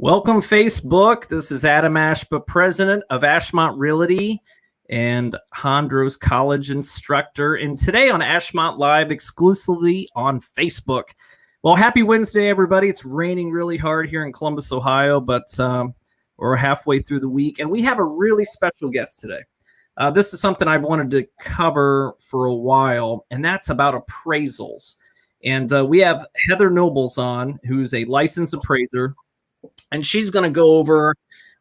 Welcome, Facebook. This is Adam Ashba, president of Ashmont Realty and Hondros College instructor. And today on Ashmont Live, exclusively on Facebook. Well, happy Wednesday, everybody. It's raining really hard here in Columbus, Ohio, but we're halfway through the week. And we have a really special guest today. This is something I've wanted to cover for a while, and that's about appraisals. And we have Heather Nobles on, who's a licensed appraiser. And she's going to go over,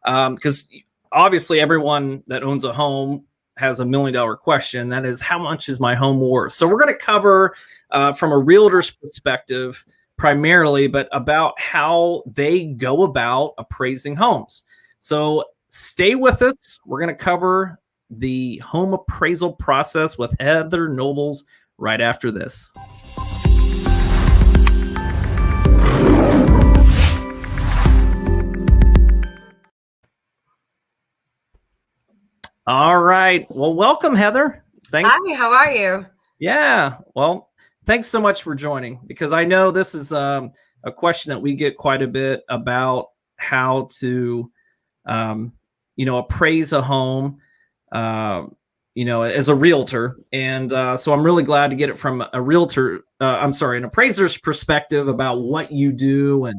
because obviously everyone that owns a home has $1 million question. That is, how much is my home worth? So we're going to cover from a realtor's perspective primarily, but about how they go about appraising homes. So stay with us. We're going to cover the home appraisal process with Heather Nobles right after this. All right. Well, welcome, Heather. Hi, how are you? Yeah. Well, thanks so much for joining, because I know this is a question that we get quite a bit about how to, appraise a home, as a realtor. And so I'm really glad to get it from an appraiser's perspective about what you do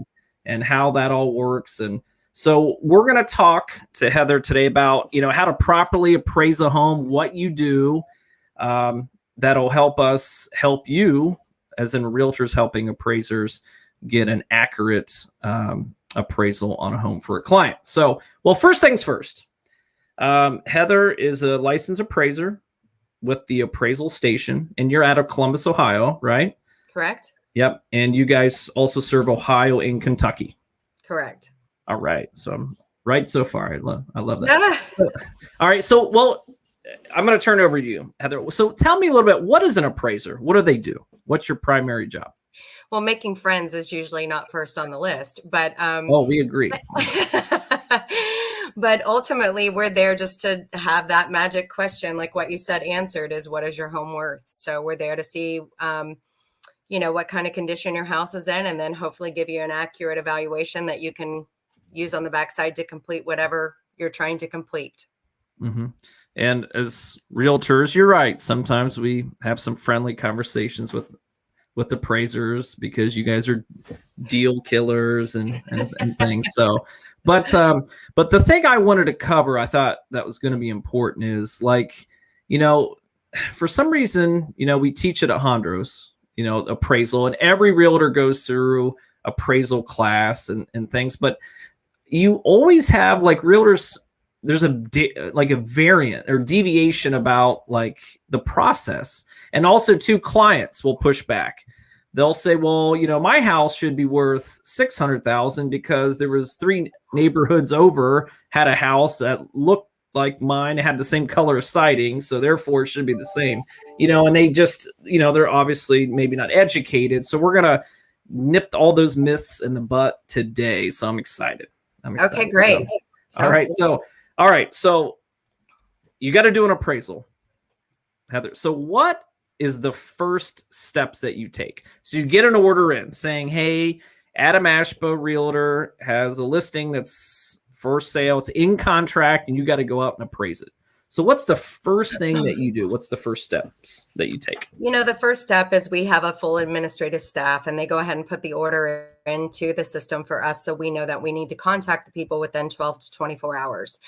and how that all works. And so we're going to talk to Heather today about, how to properly appraise a home, what you do, that'll help us help you, as in realtors helping appraisers get an accurate appraisal on a home for a client. So, well, first things first, Heather is a licensed appraiser with the Appraisal Station, and you're out of Columbus, Ohio, right? Correct. Yep. And you guys also serve Ohio and Kentucky. Correct. All right. So I'm right so far. I love that. All right. So, well, I'm going to turn it over to you, Heather. So tell me a little bit, what is an appraiser? What do they do? What's your primary job? Well, making friends is usually not first on the list, but we agree. But ultimately, we're there just to have that magic question, like what you said, answered, is what is your home worth? So we're there to see, what kind of condition your house is in, and then hopefully give you an accurate evaluation that you can use on the backside to complete whatever you're trying to complete. Mm-hmm. And as realtors, you're right. Sometimes we have some friendly conversations with appraisers because you guys are deal killers and things. So, but the thing I wanted to cover, I thought that was going to be important, is for some reason, we teach it at Hondros, appraisal, and every realtor goes through appraisal class and things, but you always have, like, realtors, there's a variant or deviation about like the process. And also two clients will push back. They'll say, well, my house should be worth $600,000 because there was 3 neighborhoods over had a house that looked like mine, had the same color siding, so therefore it should be the same. And they just, they're obviously maybe not educated. So we're going to nip all those myths in the butt today. So I'm excited. Okay, great. All right. So you got to do an appraisal, Heather. So what is the first steps that you take? So you get an order in saying, hey, Adam Ashba Realtor has a listing that's for sale. It's in contract, and you got to go out and appraise it. So what's the first thing that you do? What's the first steps that you take? The first step is we have a full administrative staff, and they go ahead and put the order into the system for us. So we know that we need to contact the people within 12 to 24 hours.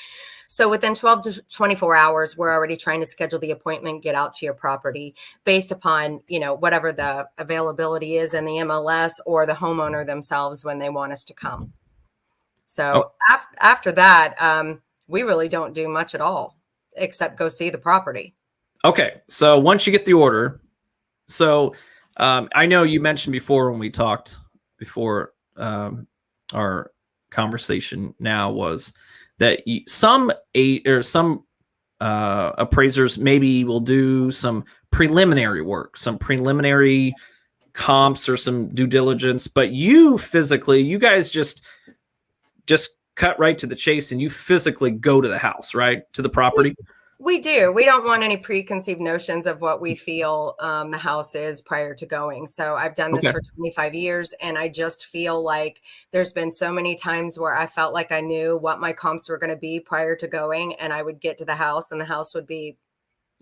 So within 12 to 24 hours, we're already trying to schedule the appointment, get out to your property based upon, whatever the availability is in the MLS or the homeowner themselves when they want us to come. So after that, we really don't do much at all except go see the property. Okay. So once you get the order, so I know you mentioned before when we talked before our conversation now was that some appraisers maybe will do some preliminary work, some preliminary comps or some due diligence, but you guys just cut right to the chase and you physically go to the house, right? To the property. We do. We don't want any preconceived notions of what we feel the house is prior to going. So I've done this Okay. for 25 years, and I just feel like there's been so many times where I felt like I knew what my comps were going to be prior to going, and I would get to the house, and the house would be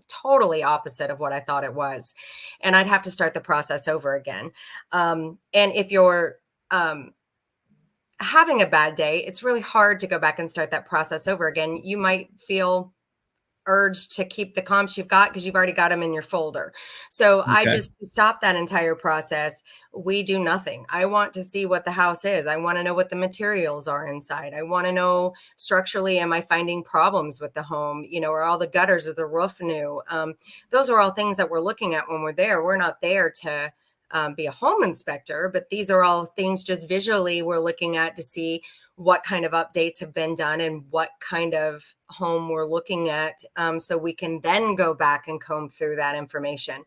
totally opposite of what I thought it was, and I'd have to start the process over again. And if you're having a bad day, it's really hard to go back and start that process over again. You might feel urge to keep the comps you've got because you've already got them in your folder. So I Okay. just stop that entire process. We do nothing. I want to see what the house is. I want to know what the materials are inside. I want to know structurally, am I finding problems with the home? Are all the gutters, is the roof new? Those are all things that we're looking at when we're there. We're not there to be a home inspector, but these are all things just visually we're looking at to see what kind of updates have been done and what kind of home we're looking at, so we can then go back and comb through that information.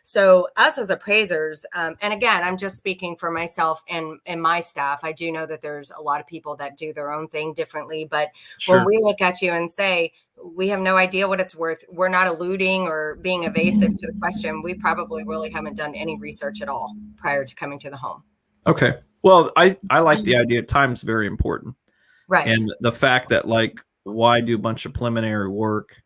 So us as appraisers, and again, I'm just speaking for myself and my staff. I do know that there's a lot of people that do their own thing differently, but when Sure. we look at you and say, we have no idea what it's worth, we're not alluding or being evasive to the question. We probably really haven't done any research at all prior to coming to the home. Okay. Well, I like the idea. Time's very important. Right. And the fact that, like, why do a bunch of preliminary work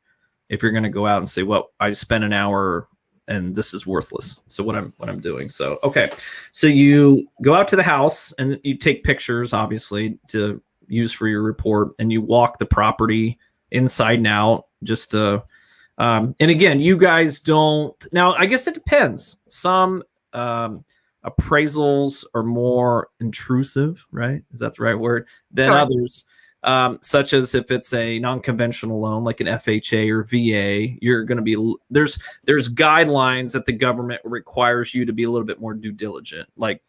if you're going to go out and say, well, I spent an hour and this is worthless. So what I'm doing. So, okay. So you go out to the house and you take pictures, obviously, to use for your report, and you walk the property inside and out just to, and again, you guys don't, now, I guess it depends. Some, appraisals are more intrusive, right? Is that the right word? Than Sure. others, such as if it's a non-conventional loan like an FHA or VA, you're going to be there's guidelines that the government requires you to be a little bit more due diligent, like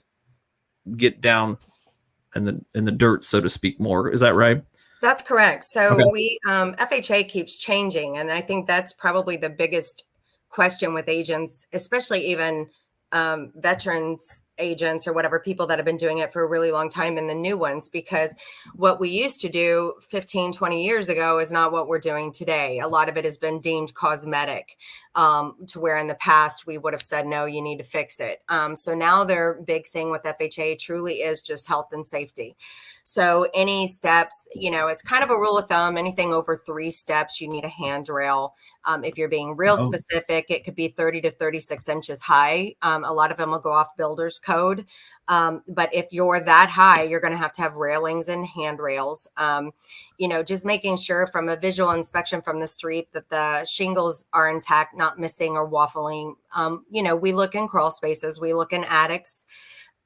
get down in the dirt, so to speak. More, is that right? That's correct. So Okay. we FHA keeps changing, and I think that's probably the biggest question with agents, especially even veterans agents or whatever, people that have been doing it for a really long time, and the new ones, because what we used to do 15, 20 years ago is not what we're doing today. A lot of it has been deemed cosmetic, to where in the past we would have said, no, you need to fix it. So now their big thing with FHA truly is just health and safety. So any steps, it's kind of a rule of thumb, anything over 3 steps, you need a handrail. If you're being real Oh, specific, it could be 30 to 36 inches high. A lot of them will go off builder's code. But if you're that high, you're going to have railings and handrails. Just making sure from a visual inspection from the street that the shingles are intact, not missing or waffling. We look in crawl spaces, we look in attics.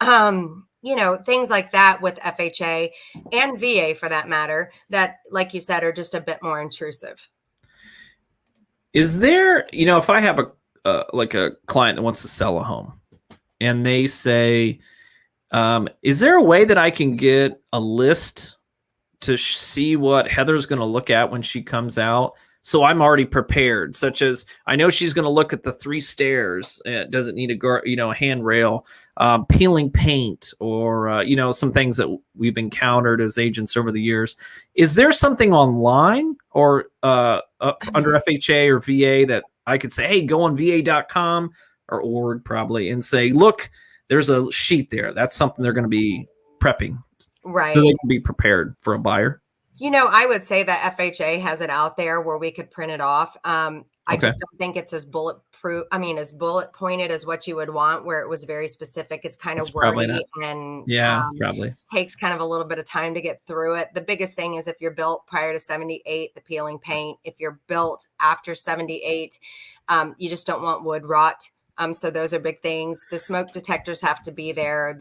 Things like that with FHA and VA for that matter, that, like you said, are just a bit more intrusive. is there, if I have a like a client that wants to sell a home and they say, is there a way that I can get a list to see what Heather's going to look at when she comes out? So I'm already prepared, such as I know she's going to look at the 3 stairs. It doesn't need a handrail, peeling paint, or, some things that we've encountered as agents over the years. Is there something online or under FHA or VA that I could say, hey, go on va.com or org probably and say, look, there's a sheet there. That's something they're going to be prepping. Right. So they can be prepared for a buyer. I would say that FHA has it out there where we could print it off. I Okay. just don't think it's as bulletproof. I mean, as bullet pointed as what you would want, where it was very specific. It's kind It's of probably wordy not. and Yeah, probably. takes kind of a little bit of time to get through it. The biggest thing is if you're built prior to 78, the peeling paint. If you're built after 78, you just don't want wood rot. So those are big things. The smoke detectors have to be there.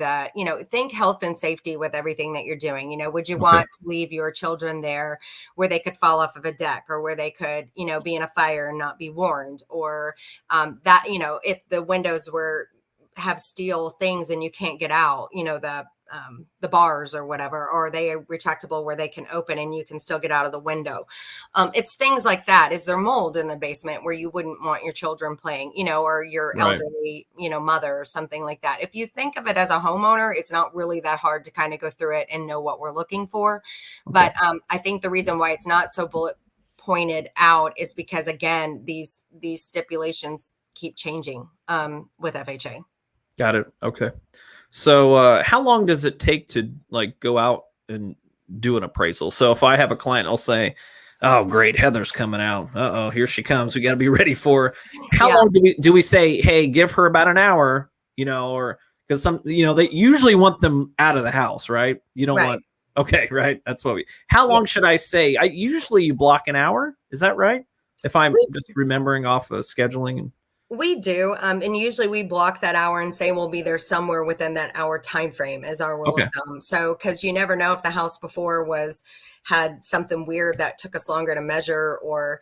Think health and safety with everything that you're doing. Would you Okay. want to leave your children there where they could fall off of a deck, or where they could, be in a fire and not be warned, or if the windows have steel things and you can't get out, the bars or whatever, or are they retractable where they can open and you can still get out of the window? It's things like that. Is there mold in the basement where you wouldn't want your children playing, or your Right. elderly, mother or something like that? If you think of it as a homeowner, it's not really that hard to kind of go through it and know what we're looking for. Okay. But I think the reason why it's not so bullet pointed out is because, again, these stipulations keep changing with FHA. Got it. Okay. So how long does it take to like go out and do an appraisal? So if I have a client, I'll say, oh, great, Heather's coming out. Uh-oh, here she comes. We got to be ready for her. How long do we say, hey, give her about an hour, or because they usually want them out of the house, right? You don't want, okay, right? That's what how long should I say? Usually you block an hour. Is that right? If I'm just remembering off of scheduling. We do. And usually we block that hour and say we'll be there somewhere within that hour time frame as our rule of thumb. So, because you never know if the house before had something weird that took us longer to measure, or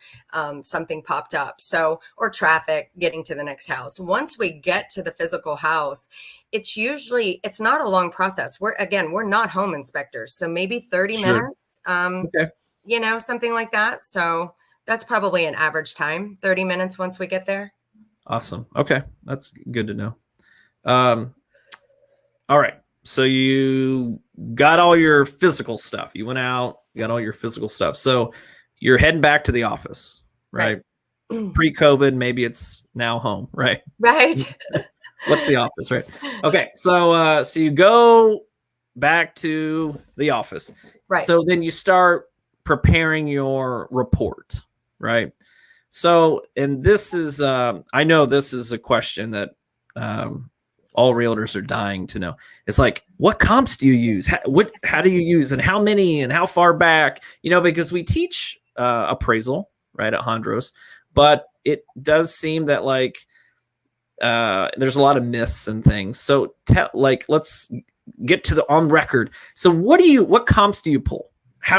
something popped up. So, or traffic getting to the next house. Once we get to the physical house, it's not a long process. We're not home inspectors. So maybe 30 minutes, something like that. So that's probably an average time, 30 minutes once we get there. Awesome. Okay. That's good to know. All right. So you got all your physical stuff. You went out, you got all your physical stuff. So you're heading back to the office, right? Pre-COVID, maybe it's now home, right? Right. What's the office, right? Okay. So you go back to the office. Right. So then you start preparing your report, right? So, and this is, I know this is a question that all realtors are dying to know. It's like, what comps do you use? How do you use, and how many, and how far back? Because we teach appraisal, right, at Hondros, but it does seem that like there's a lot of myths and things. So, let's get to the on record. So, what comps do you pull?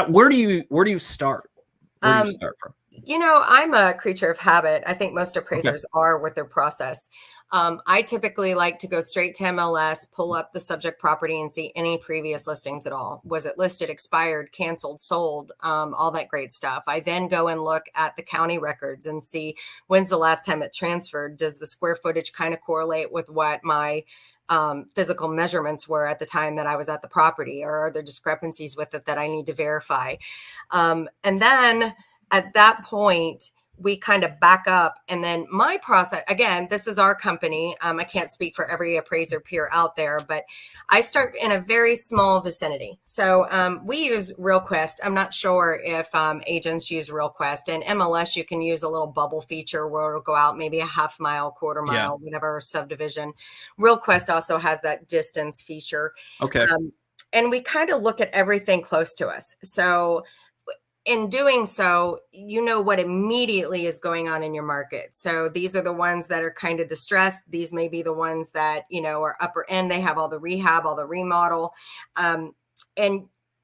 Where do you start? Where do you start from? I'm a creature of habit. I think most appraisers are with their process. I typically like to go straight to MLS, pull up the subject property and see any previous listings at all. Was it listed, expired, canceled, sold, all that great stuff. I then go and look at the county records and see when's the last time it transferred. Does the square footage kind of correlate with what my physical measurements were at the time that I was at the property, or are there discrepancies with it that I need to verify? And then at that point, we kind of back up. And then my process, again, this is our company. I can't speak for every appraiser peer out there, but I start in a very small vicinity. So we use RealQuest. I'm not sure if agents use RealQuest. And MLS, you can use a little bubble feature where it'll go out maybe a half mile, quarter mile, whatever subdivision. RealQuest also has that distance feature. Okay. And we kind of look at everything close to us. So in doing so, what immediately is going on in your market. So these are the ones that are kind of distressed. These may be the ones that, are upper end. They have all the rehab, all the remodel. And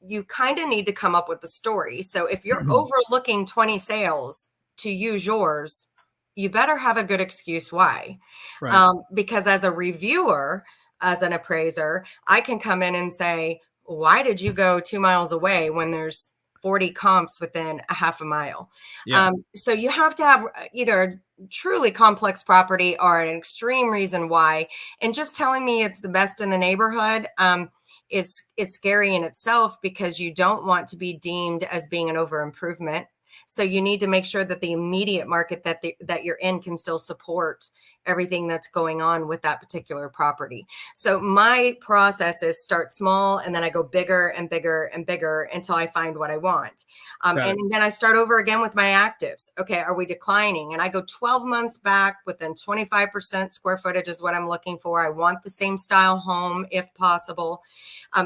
you kind of need to come up with the story. So if you're overlooking 20 sales to use yours, you better have a good excuse why. Right. Because as a reviewer, as an appraiser, I can come in and say, why did you go 2 miles away when there's 40 comps within a half a mile? So you have to have either a truly complex property or an extreme reason why. And just telling me it's the best in the neighborhood is scary in itself, because you don't want to be deemed as being an over improvement. So you need to make sure that the immediate market that you're in can still support everything that's going on with that particular property. So my process is start small, and then I go bigger and bigger and bigger until I find what I want. And then I start over again with my actives. Okay, are we declining? And I go 12 months back, within 25% square footage is what I'm looking for. I want the same style home if possible.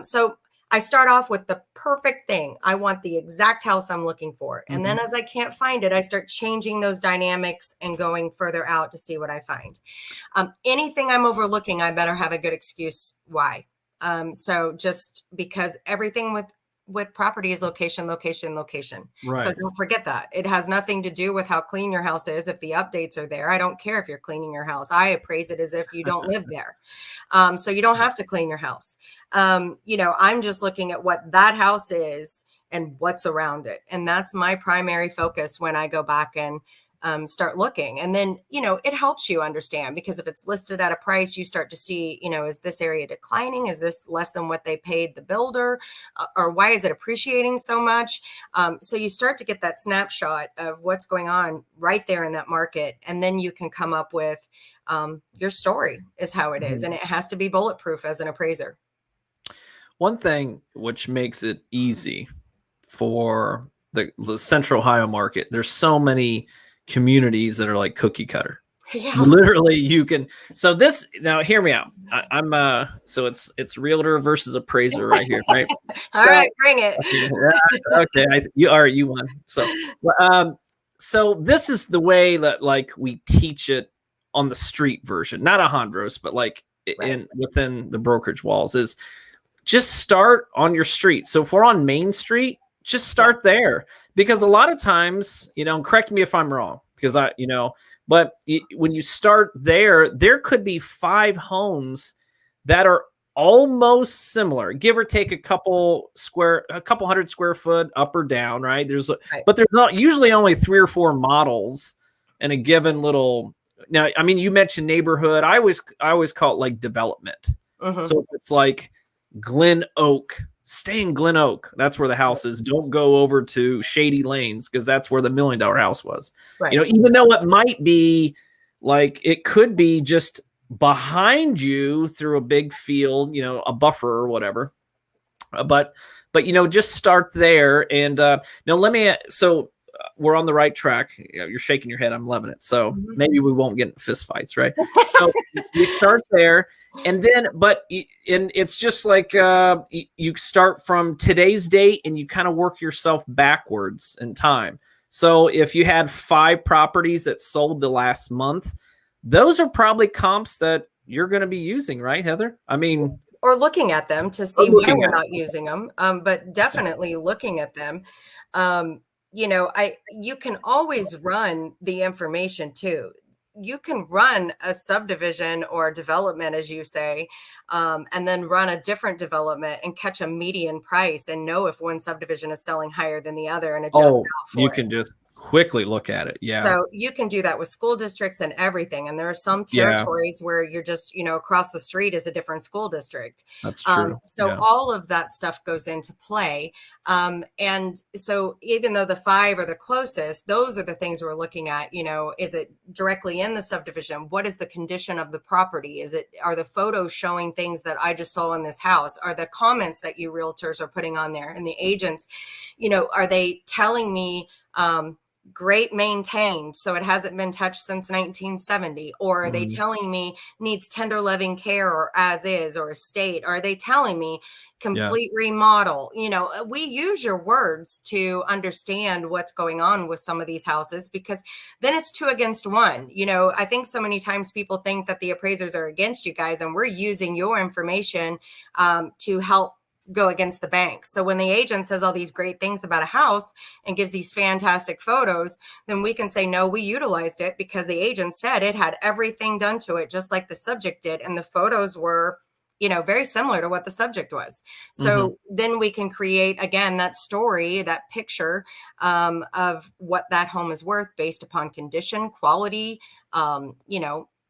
So I start off with the perfect thing. I want the exact house I'm looking for. And then as I can't find it, I start changing those dynamics and going further out to see what I find. Anything I'm overlooking, I better have a good excuse why. So just because everything with property is location, location, location. Right. So don't forget that. It has nothing to do with how clean your house is. If the updates are there, I don't care if you're cleaning your house. I appraise it as if you don't live there. So you don't have to clean your house. I'm just looking at what that house is and what's around it. And that's my primary focus when I go back and start looking. And then, it helps you understand, because if it's listed at a price, you start to see, is this area declining? Is this less than what they paid the builder? Or why is it appreciating so much? So you start to get that snapshot of what's going on right there in that market. And then you can come up with your story is how it is. And it has to be bulletproof as an appraiser. One thing which makes it easy for the Central Ohio market, there's so many communities that are like cookie cutter. Yeah. Literally, you can. So this, now hear me out. So it's realtor versus appraiser right here, right? All right, bring it. Okay, you won. So this is the way that like we teach it on the street version, not a Hondros, but like within the brokerage walls, is just start on your street. So if we're on Main Street, just start there, because a lot of times, and correct me if I'm wrong, because but when you start there, there could be 5 homes that are almost similar, give or take a couple hundred square foot up or down, right? But there's not usually only 3 or 4 models in a given little. Now, I mean, you mentioned neighborhood. I always call it like development. So if it's like Glen Oak, stay in Glen Oak. That's where the house is. Don't go over to Shady Lanes, because that's where the $1 million house was. Right. Even though it might be like, it could be just behind you through a big field, a buffer or whatever. But just start there. And so we're on the right track. You're shaking your head. I'm loving it. So maybe we won't get in fist fights, right? So we start there, and then, and it's just like you start from today's date, and you kind of work yourself backwards in time. So if you had 5 properties that sold the last month, those are probably comps that you're going to be using, right, Heather? I mean, or looking at them to see why we're not using them, but definitely looking at them. You can always run the information too. You can run a subdivision or development, as you say, and then run a different development and catch a median price and know if one subdivision is selling higher than the other and adjust out for it. You can just quickly look at it. Yeah. So you can do that with school districts and everything. And there are some territories where you're just, across the street is a different school district. That's true. So all of that stuff goes into play. And so even though the 5 are the closest, those are the things we're looking at. Is it directly in the subdivision? What is the condition of the property? Are the photos showing things that I just saw in this house? Are the comments that you realtors are putting on there and the agents, are they telling me, great maintained, so it hasn't been touched since 1970? Or are they telling me needs tender loving care or as is or estate? Are they telling me complete remodel? We use your words to understand what's going on with some of these houses, because then it's 2 against 1. I think so many times people think that the appraisers are against you guys, and we're using your information to help go against the bank. So when the agent says all these great things about a house and gives these fantastic photos, then we can say, no, we utilized it because the agent said it had everything done to it, just like the subject did. And the photos were, very similar to what the subject was. So then we can create, again, that story, that picture of what that home is worth based upon condition, quality,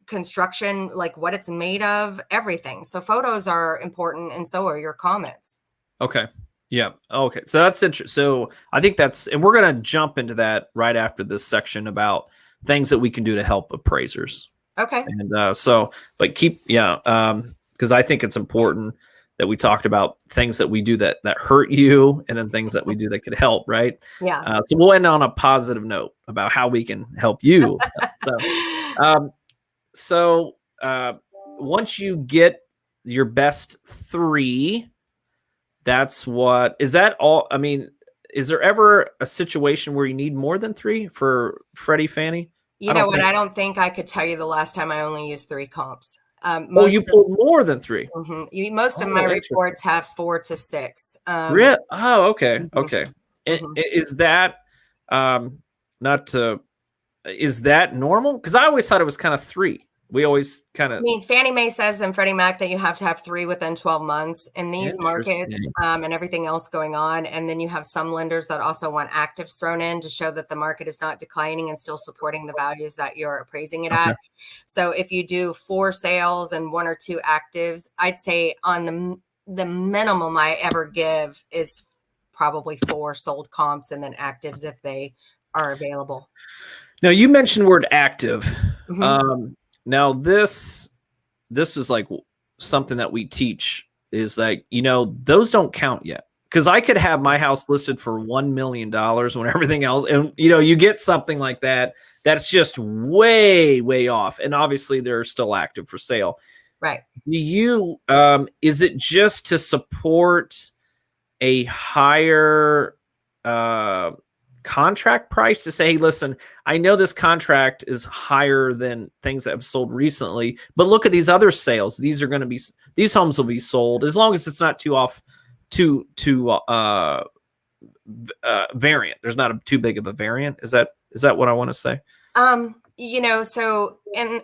construction, like what it's made of, everything. So photos are important, and so are your comments. Okay. Yeah. Okay. So that's interesting. So I think and we're going to jump into that right after this section about things that we can do to help appraisers. Okay. And but because I think it's important that we talked about things that we do that hurt you, and then things that we do that could help, right? Yeah. So we'll end on a positive note about how we can help you. So once you get your best 3, is that all? I mean, is there ever a situation where you need more than 3 for Freddie, Fannie? I don't think I could tell you the last time I only used 3 comps. You pulled more than 3. Most of my reports have 4 to 6. Really? Oh, okay. Okay. Is that is that normal? Because I always thought it was kind of 3. We always kind I of mean, Fannie Mae says and Freddie Mac that you have to have 3 within 12 months in these markets, and everything else going on. And then you have some lenders that also want actives thrown in to show that the market is not declining and still supporting the values that you're appraising it at. So if you do 4 sales and 1 or 2 actives, I'd say on the minimum I ever give is probably 4 sold comps and then actives if they are available. Now, you mentioned word active. Now this is like something that we teach is like, those don't count yet. Because I could have my house listed for $1 million when everything else, and you get something like that, that's just way, way off. And obviously they're still active for sale. Right. Do you, is it just to support a higher contract price to say, hey, listen, I know this contract is higher than things that have sold recently, but look at these other sales. These homes will be sold as long as it's not too off, too variant. There's not too big of a variant. Is that what I want to say? So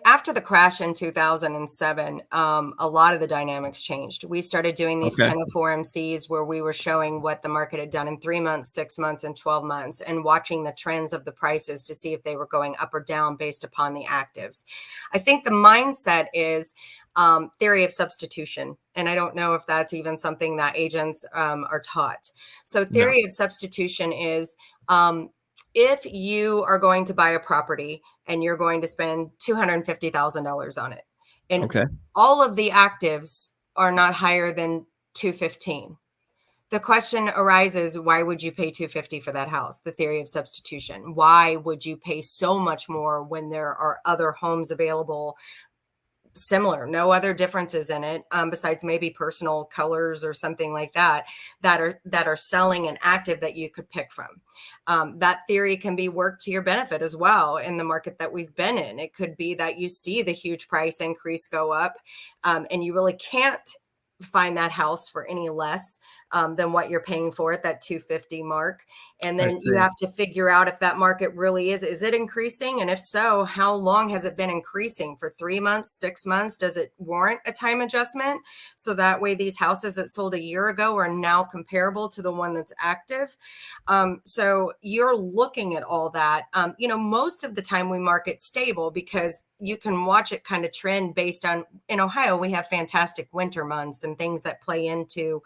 after the crash in 2007, a lot of the dynamics changed. We started doing these 1004 MCs where we were showing what the market had done in 3 months, 6 months, and 12 months, and watching the trends of the prices to see if they were going up or down based upon the actives. I think the mindset is theory of substitution. And I don't know if that's even something that agents are taught. So theory of substitution is if you are going to buy a property and you're going to spend $250,000 on it, and all of the actives are not higher than $215,000, the question arises, why would you pay $250,000 for that house? The theory of substitution. Why would you pay so much more when there are other homes available similar, no other differences in it, besides maybe personal colors or something like that are selling an active that you could pick from? That theory can be worked to your benefit as well in the market that we've been in. It could be that you see the huge price increase go up, and you really can't find that house for any less than what you're paying for at that $250,000 mark. And then you have to figure out if that market really is it increasing? And if so, how long has it been increasing? For 3 months, 6 months? Does it warrant a time adjustment? So that way these houses that sold a year ago are now comparable to the one that's active. So you're looking at all that. Most of the time we market stable because you can watch it kind of trend based on, in Ohio, we have fantastic winter months and things that play into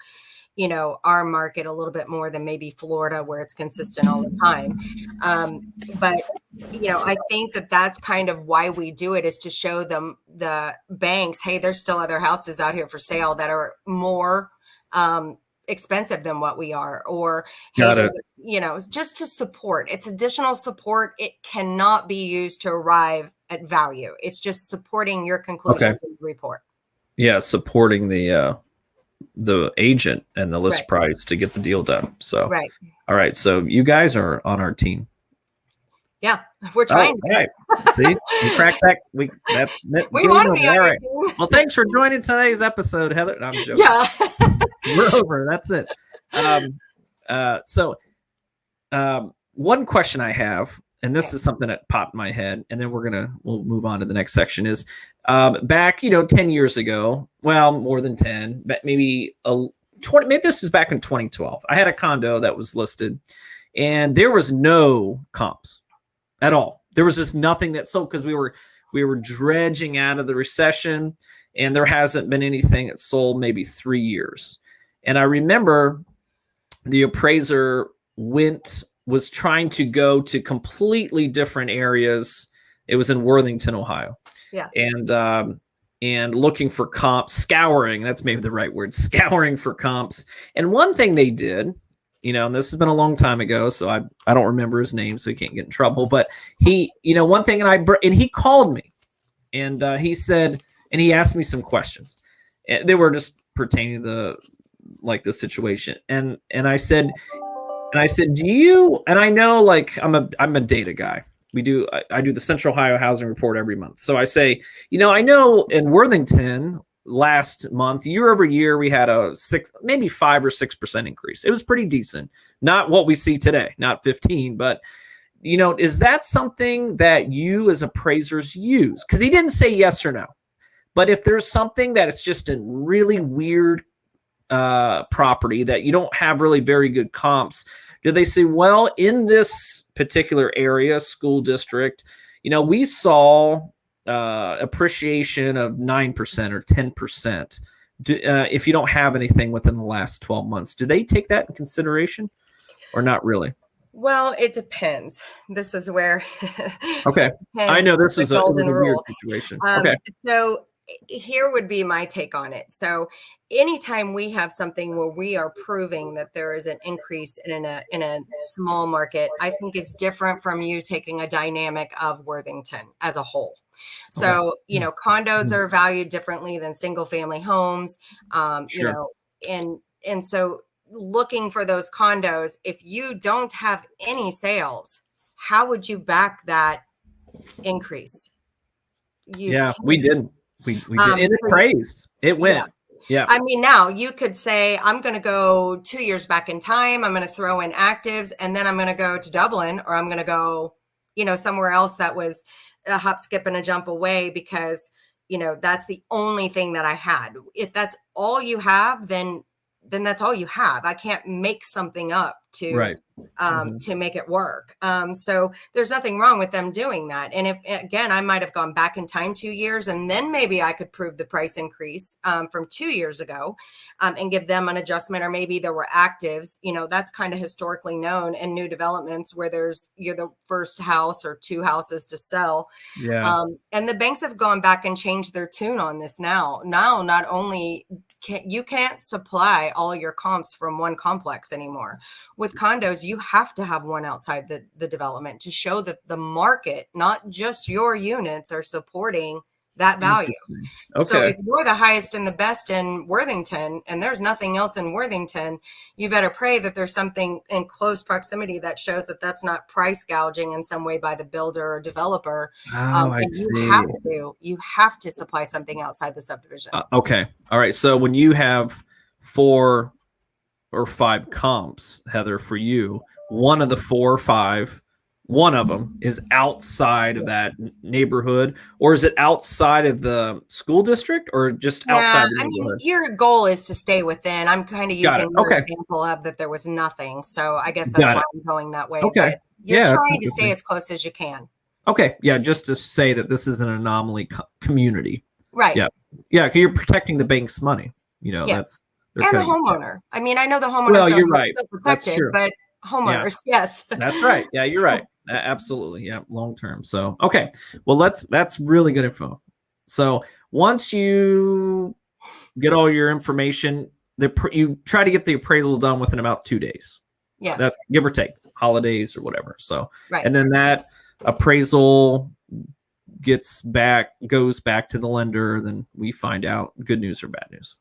our market a little bit more than maybe Florida, where it's consistent all the time. But I think that's kind of why we do it, is to show them, the banks, hey, there's still other houses out here for sale that are more expensive than what we are, or hey, just to support. It's additional support. It cannot be used to arrive at value. It's just supporting your conclusions in the report. Yeah, supporting the agent and the list price to get the deal done. So, all right. So you guys are on our team. Yeah, we're trying. All right. See, we cracked that. We want to be on your team. Well, thanks for joining today's episode, Heather. No, I'm joking. Yeah, we're over. That's it. One question I have, and this is something that popped in my head, and then we'll move on to the next section, is back, 10 years ago, well, more than 10, but maybe 20, maybe this is back in 2012. I had a condo that was listed and there was no comps at all. There was just nothing that sold because we were dredging out of the recession, and there hasn't been anything that sold maybe 3 years. And I remember the appraiser was trying to go to completely different areas. It was in Worthington, Ohio. Yeah. And looking for comps, scouring, that's maybe the right word, scouring for comps. And one thing they did, and this has been a long time ago, so I don't remember his name, so he can't get in trouble. But he, one thing, and he called me, and he said, and he asked me some questions, and they were just pertaining to the situation. And I said, do you? And I know, like, I'm a data guy. I do the Central Ohio Housing Report every month. So I say, I know in Worthington last month, year over year, we had a 5 or 6% increase. It was pretty decent. Not what we see today, not 15, but is that something that you as appraisers use? Because he didn't say yes or no. But if there's something that it's just a really weird property that you don't have really very good comps, do they say, well, in this particular area, school district, we saw appreciation of 9% or 10%. If you don't have anything within the last 12 months, do they take that in consideration or not really? Well, it depends. This is where. Okay. I know this is a weird rule. situation. Okay. So here would be my take on it. So anytime we have something where we are proving that there is an increase in a small market, I think is different from you taking a dynamic of Worthington as a whole. So, condos are valued differently than single family homes, Sure. and so looking for those condos, if you don't have any sales, how would you back that increase? We didn't. We did. And it praised. It went. Yeah. I mean, now you could say, I'm going to go 2 years back in time. I'm going to throw in actives, and then I'm going to go to Dublin, or I'm going to go, somewhere else that was a hop, skip, and a jump away, because, that's the only thing that I had. If that's all you have, then that's all you have. I can't make something up to to make it work. So there's nothing wrong with them doing that. And if, again, I might have gone back in time 2 years, and then maybe I could prove the price increase from 2 years ago and give them an adjustment, or maybe there were actives. That's kind of historically known in new developments where you're the first house or two houses to sell. Yeah. And the banks have gone back and changed their tune on this now. Now, not only you can't supply all your comps from one complex anymore. With condos, you have to have one outside the development to show that the market, not just your units, are supporting that value. Okay. So if you're the highest and the best in Worthington, and there's nothing else in Worthington, you better pray that there's something in close proximity that shows that that's not price gouging in some way by the builder or developer. I see. You have to supply something outside the subdivision. Okay. All right. So when you have 4 or 5 comps, Heather, for you, one of the 4 or 5, one of them is outside of that neighborhood, or is it outside of the school district, or just outside the neighborhood? Your goal is to stay within. I'm kind of using your example of that there was nothing. So I guess that's why I'm going that way. Okay. But you're trying to stay as close as you can. Okay. Yeah. Just to say that this is an anomaly community. Right. Yeah. Yeah. Because you're protecting the bank's money. Yes. And the homeowner. I mean, I know the homeowner. Well, you're right. That's true. But homeowners, yes. That's right. Yeah, you're right. Absolutely. Yeah. Long term. So, okay. Well, that's really good info. So once you get all your information, you try to get the appraisal done within about 2 days. Yes. That's give or take, holidays or whatever. So, right. And then that appraisal goes back to the lender. Then we find out good news or bad news.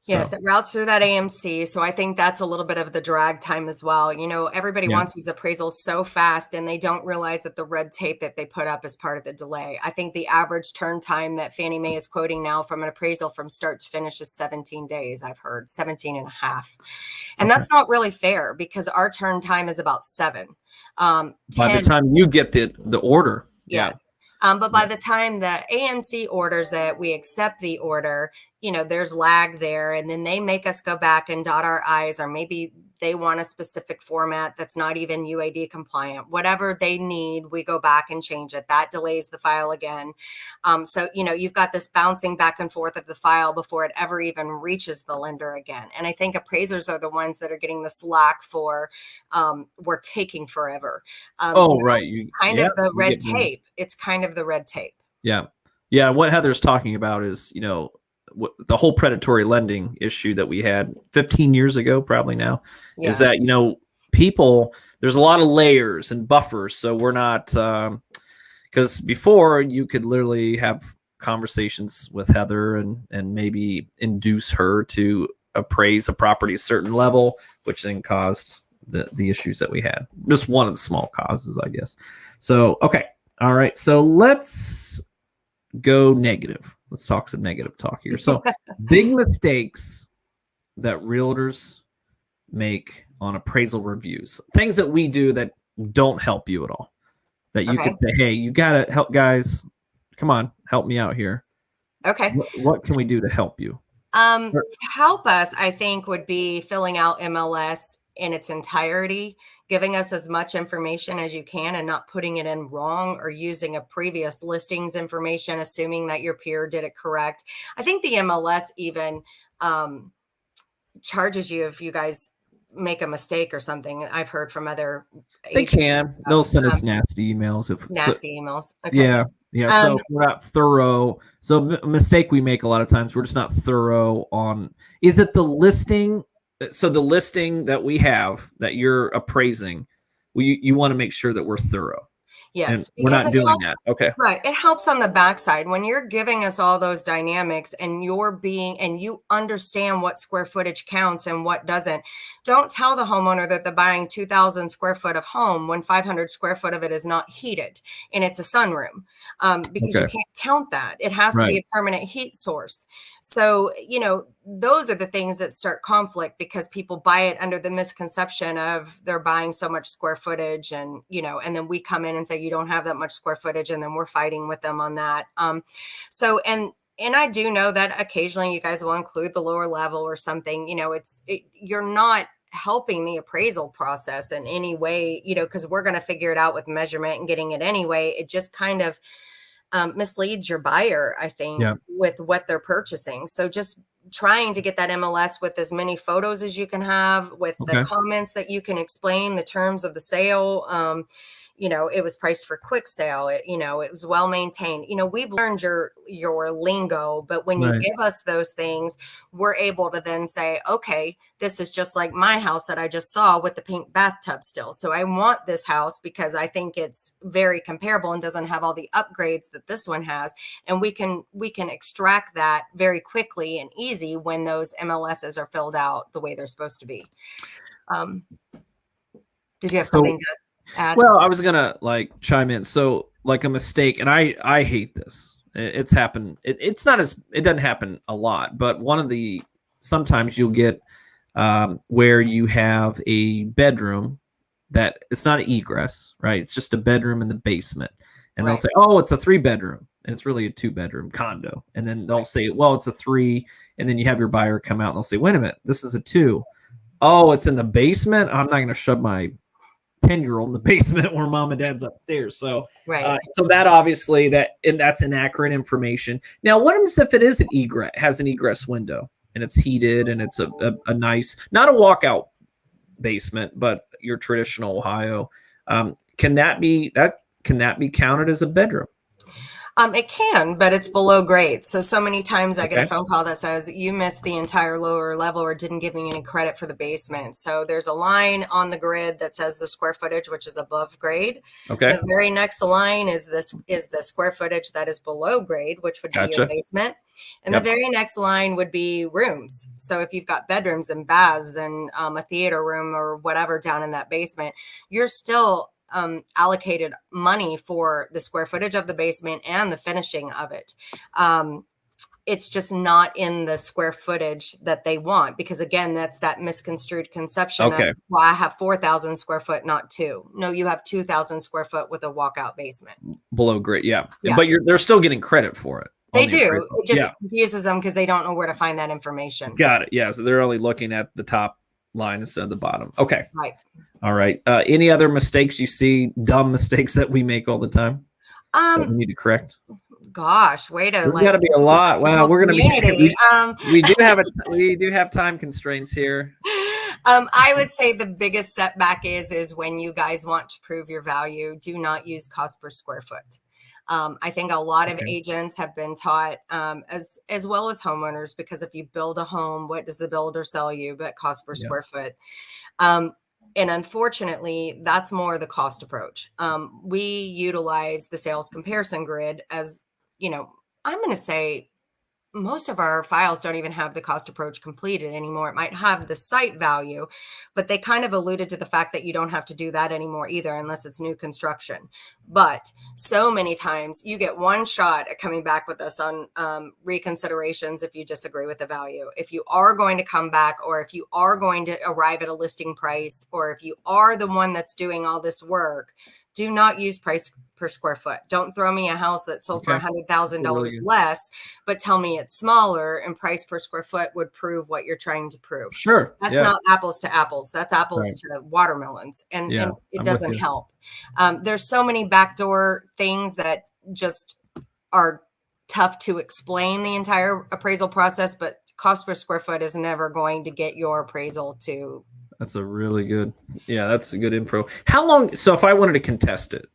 Yes, it routes through that AMC. So I think that's a little bit of the drag time as well. Everybody wants these appraisals so fast, and they don't realize that the red tape that they put up is part of the delay. I think the average turn time that Fannie Mae is quoting now from an appraisal from start to finish is 17 days. I've heard 17 and a half. And that's not really fair, because our turn time is about 7. By the time you get the order. Yes. But by the time the AMC orders it, we accept the order, there's lag there. And then they make us go back and dot our I's, or maybe they want a specific format that's not even UAD compliant. Whatever they need, we go back and change it. That delays the file again. So, you've got this bouncing back and forth of the file before it ever even reaches the lender again. And I think appraisers are the ones that are getting the slack for we're taking forever. Right. Kind of the red tape. It's kind of the red tape. Yeah. Yeah. What Heather's talking about is, the whole predatory lending issue that we had 15 years ago, probably now, is that, people, there's a lot of layers and buffers. So we're not, because before you could literally have conversations with Heather and maybe induce her to appraise a property a certain level, which then caused the issues that we had. Just one of the small causes, I guess. So, okay. All right. So let's go negative. Let's talk some negative talk here. So big mistakes that realtors make on appraisal reviews, things that we do that don't help you at all. That you Okay. could say, hey, you gotta help, guys. Come on, help me out here. Okay. What can we do to help you? To help us, I think, would be filling out MLS in its entirety, giving us as much information as you can and not putting it in wrong or using a previous listings information, assuming that your peer did it correct. I think the MLS even charges you if you guys make a mistake or something. I've heard from other They agents. can. They'll send us nasty emails. Nasty emails. Okay. Yeah. Yeah. So we're not thorough. So a mistake we make a lot of times, we're just not thorough on, is it the listing? So the listing that we have that you're appraising, you want to make sure that we're thorough. Yes, And we're not doing that. Okay. Right. It helps on the backside when you're giving us all those dynamics and you understand what square footage counts and what doesn't. Don't tell the homeowner that they're buying 2,000 square foot of home when 500 square foot of it is not heated and it's a sunroom, because you can't count that. It has to be a permanent heat source. So, those are the things that start conflict because people buy it under the misconception of they're buying so much square footage and then we come in and say, you don't have that much square footage. And then we're fighting with them on that. And I do know that occasionally you guys will include the lower level or something, you're not helping the appraisal process in any way, because we're going to figure it out with measurement and getting it anyway. It just kind of misleads your buyer, I think, with what they're purchasing. So just trying to get that MLS with as many photos as you can have, with the comments that you can explain the terms of the sale. It was priced for quick sale. It was well maintained. We've learned your lingo, but when you give us those things, we're able to then say, okay, this is just like my house that I just saw with the pink bathtub still. So I want this house because I think it's very comparable and doesn't have all the upgrades that this one has. And we can extract that very quickly and easy when those MLSs are filled out the way they're supposed to be. Did you have something to add? Well, I was gonna chime in. So a mistake, and I hate this. It's happened. It doesn't happen a lot, but sometimes you'll get where you have a bedroom that it's not an egress, right? It's just a bedroom in the basement, and they'll say, oh, it's a 3-bedroom, and it's really a 2-bedroom condo, and then they'll say, well, it's a 3, and then you have your buyer come out and they'll say, wait a minute, this is a 2. Oh, it's in the basement. I'm not gonna shove my 10-year-old in the basement where mom and dad's upstairs. So, so that obviously that's inaccurate information. Now, what happens if it is has an egress window and it's heated and it's a nice, not a walkout basement, but your traditional Ohio? Can that be counted as a bedroom? It can, but it's below grade. So many times I get a phone call that says you missed the entire lower level or didn't give me any credit for the basement. So there's a line on the grid that says the square footage, which is above grade. The very next line is the square footage that is below grade, which would be your basement. And the very next line would be rooms. So if you've got bedrooms and baths and a theater room or whatever down in that basement, you're still allocated money for the square footage of the basement and the finishing of it. It's just not in the square footage that they want, because again, that's that misconstrued conception of, well, I have 4,000 square foot, not 2. No, you have 2,000 square foot with a walkout basement. Below grade, but they're still getting credit for it. They do. It just confuses them because they don't know where to find that information. Got it. Yeah, so they're only looking at the top line instead of the bottom. Okay. Right. All right. Any other mistakes you see, dumb mistakes that we make all the time that we need to correct? Gosh, way to There's got to be a lot. Wow, we're going to be. We do have time constraints here. I would say the biggest setback is when you guys want to prove your value, do not use cost per square foot. I think a lot of agents have been taught, as well as homeowners, because if you build a home, what does the builder sell you but cost per square foot? And unfortunately, that's more the cost approach. We utilize the sales comparison grid as, I'm going to say most of our files don't even have the cost approach completed anymore. It might have the site value, but they kind of alluded to the fact that you don't have to do that anymore either, unless it's new construction. But so many times you get one shot at coming back with us on reconsiderations if you disagree with the value. If you are going to come back, or if you are going to arrive at a listing price, or if you are the one that's doing all this work, do not use price per square foot. Don't throw me a house that sold for $100,000 less, but tell me it's smaller, and price per square foot would prove what you're trying to prove. Sure. That's not apples to apples. That's apples to watermelons. And it doesn't help. There's so many backdoor things that just are tough to explain the entire appraisal process, but cost per square foot is never going to get your appraisal to. That's a really good, that's a good info. How long, so if I wanted to contest it,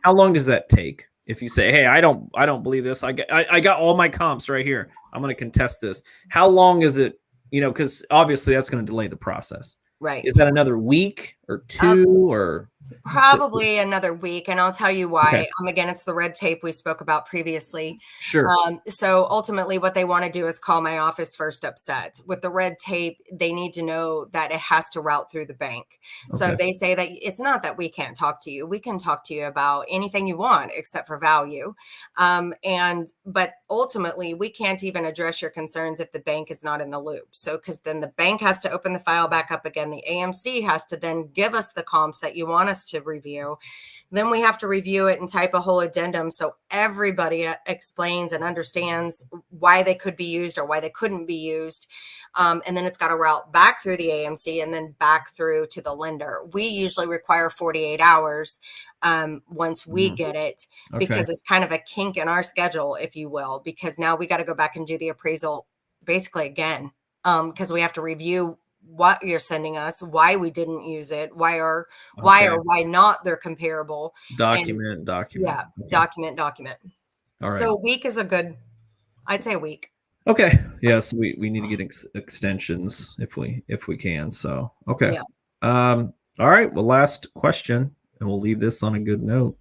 how long does that take? If you say, hey, I don't believe this. I got all my comps right here. I'm going to contest this. How long is it? Because obviously that's going to delay the process. Right. Is that another week or two or? Probably another week. And I'll tell you why. Again, it's the red tape we spoke about previously. Sure. So ultimately what they want to do is call my office first upset. With the red tape, they need to know that it has to route through the bank. So they say that it's not that we can't talk to you. We can talk to you about anything you want except for value. But ultimately we can't even address your concerns if the bank is not in the loop. So, because then the bank has to open the file back up again. The AMC has to then give us the comps that you want us to review. Then we have to review it and type a whole addendum so everybody explains and understands why they could be used or why they couldn't be used. And then it's got to route back through the AMC and then back through to the lender. We usually require 48 hours once we get it, because it's kind of a kink in our schedule, if you will, because now we got to go back and do the appraisal basically again, because we have to review what you're sending us, why we didn't use it, why or why not they're comparable. Document. Yeah, document. All right. So a week is I'd say a week. Okay. Yes, we need to get extensions if we can. So okay. Yeah. All right. Well, last question, and we'll leave this on a good note.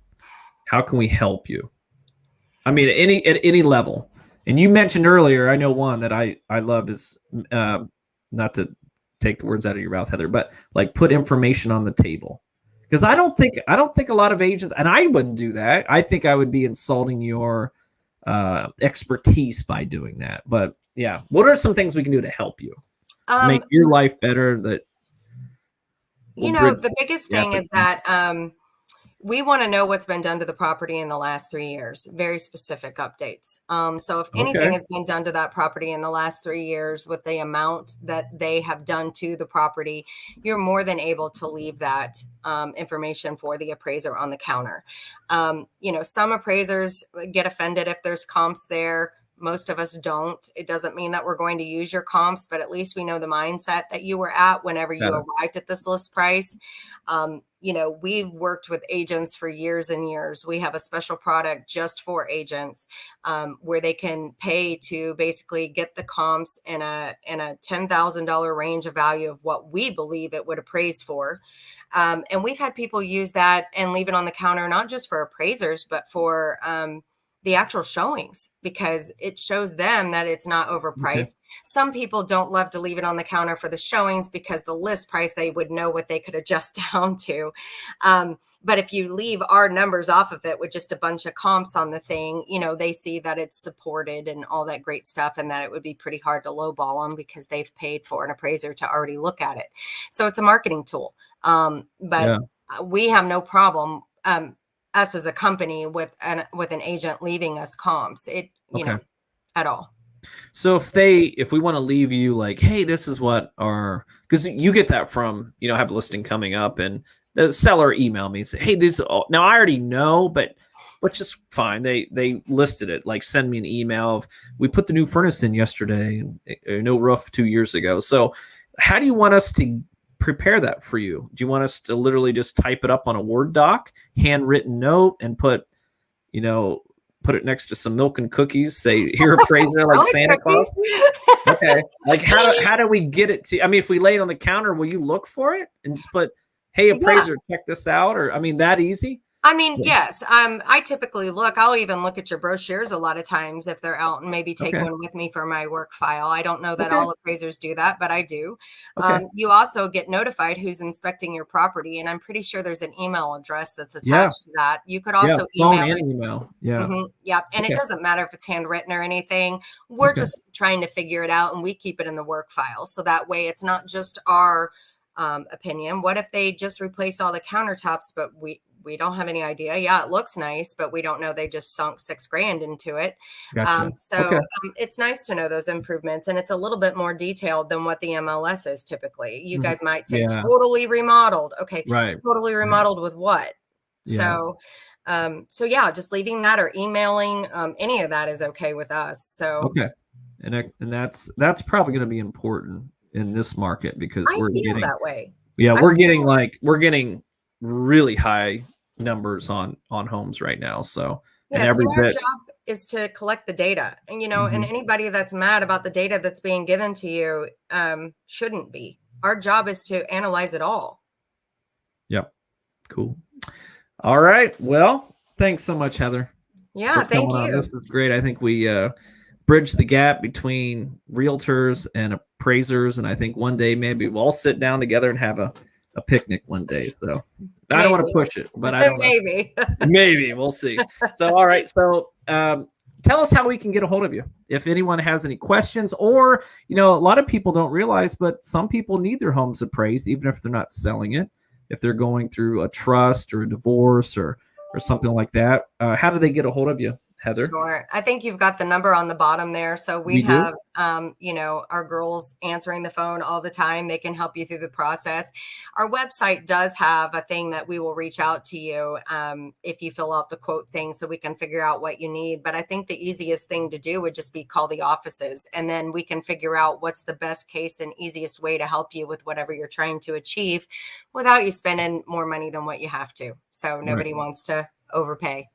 How can we help you? I mean, at any level. And you mentioned earlier, I know one that I love is not to take the words out of your mouth, Heather, but like put information on the table. Because I don't think a lot of agents, and I wouldn't do that. I think I would be insulting your expertise by doing that. But yeah, what are some things we can do to help you make your life better? That the biggest thing is that we want to know what's been done to the property in the last 3 years, very specific updates. So if anything has been done to that property in the last 3 years with the amount that they have done to the property, you're more than able to leave that information for the appraiser on the counter. Some appraisers get offended if there's comps there. Most of us don't. It doesn't mean that we're going to use your comps, but at least we know the mindset that you were at whenever you arrived at this list price. We've worked with agents for years and years. We have a special product just for agents where they can pay to basically get the comps in a $10,000 range of value of what we believe it would appraise for. And we've had people use that and leave it on the counter, not just for appraisers, but for the actual showings, because it shows them that it's not overpriced. Some people don't love to leave it on the counter for the showings because the list price, they would know what they could adjust down to. But if you leave our numbers off of it with just a bunch of comps on the thing, they see that it's supported and all that great stuff, and that it would be pretty hard to lowball them because they've paid for an appraiser to already look at it. So it's a marketing tool. But we have no problem, us as a company, with an agent leaving us comps, at all. So if we want to leave you like, hey, this is what because you get that from, have a listing coming up and the seller email me and say, hey, now I already know, but just fine. They listed it, like send me an email of, we put the new furnace in yesterday and no roof 2 years ago. So how do you want us to prepare that for you? Do you want us to literally just type it up on a Word doc, handwritten note, and put it next to some milk and cookies, say, here, appraiser, like Santa Claus? Okay. Like how do we get it to, if we lay it on the counter, will you look for it and just put, hey, appraiser, check this out? Or, that easy? I mean, yes. I typically look. I'll even look at your brochures a lot of times if they're out, and maybe take one with me for my work file. I don't know that all appraisers do that, but I do. You also get notified who's inspecting your property, and I'm pretty sure there's an email address that's attached to that. You could also email it. Yep. And it doesn't matter if it's handwritten or anything. We're just trying to figure it out, and we keep it in the work file. So that way it's not just our opinion. What if they just replaced all the countertops, but we don't have any idea. Yeah, it looks nice, but we don't know they just sunk $6,000 into it. Gotcha. It's nice to know those improvements, and it's a little bit more detailed than what the MLS is typically. You guys might say totally remodeled. Okay, totally remodeled with what? So yeah, just leaving that or emailing, any of that is okay with us. So and that's probably going to be important in this market, because we're getting that way. We're getting really high numbers on homes right now. So and our job is to collect the data, and and anybody that's mad about the data that's being given to you shouldn't be. Our job is to analyze it all. Yep. Cool. All right. Well, thanks so much, Heather. Yeah, thank you. This is great. I think we bridge the gap between realtors and appraisers, and I think one day maybe we'll all sit down together and have a picnic one day. So I don't want to push it, but I don't maybe maybe we'll see. So all right, so tell us how we can get a hold of you if anyone has any questions, or a lot of people don't realize, but some people need their homes appraised even if they're not selling it, if they're going through a trust or a divorce or something like that. How do they get a hold of you, Heather? Sure. I think you've got the number on the bottom there. So we have, our girls answering the phone all the time. They can help you through the process. Our website does have a thing that we will reach out to you if you fill out the quote thing, so we can figure out what you need. But I think the easiest thing to do would just be call the offices, and then we can figure out what's the best case and easiest way to help you with whatever you're trying to achieve without you spending more money than what you have to. So nobody wants to overpay.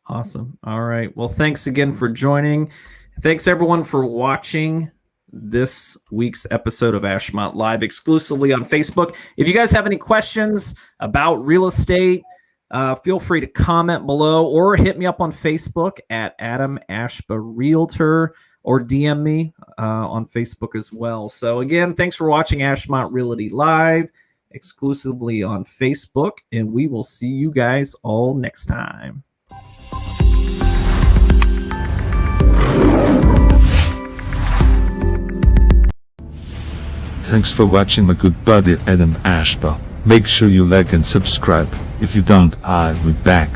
Awesome. All right. Well, thanks again for joining. Thanks everyone for watching this week's episode of Ashmont Live exclusively on Facebook. If you guys have any questions about real estate, feel free to comment below or hit me up on Facebook at Adam Ashba Realtor, or DM me on Facebook as well. So again, thanks for watching Ashmont Realty Live exclusively on Facebook, and we will see you guys all next time. Thanks for watching my good buddy Adam Ashba. Make sure you like and subscribe. If you don't, I'll be back.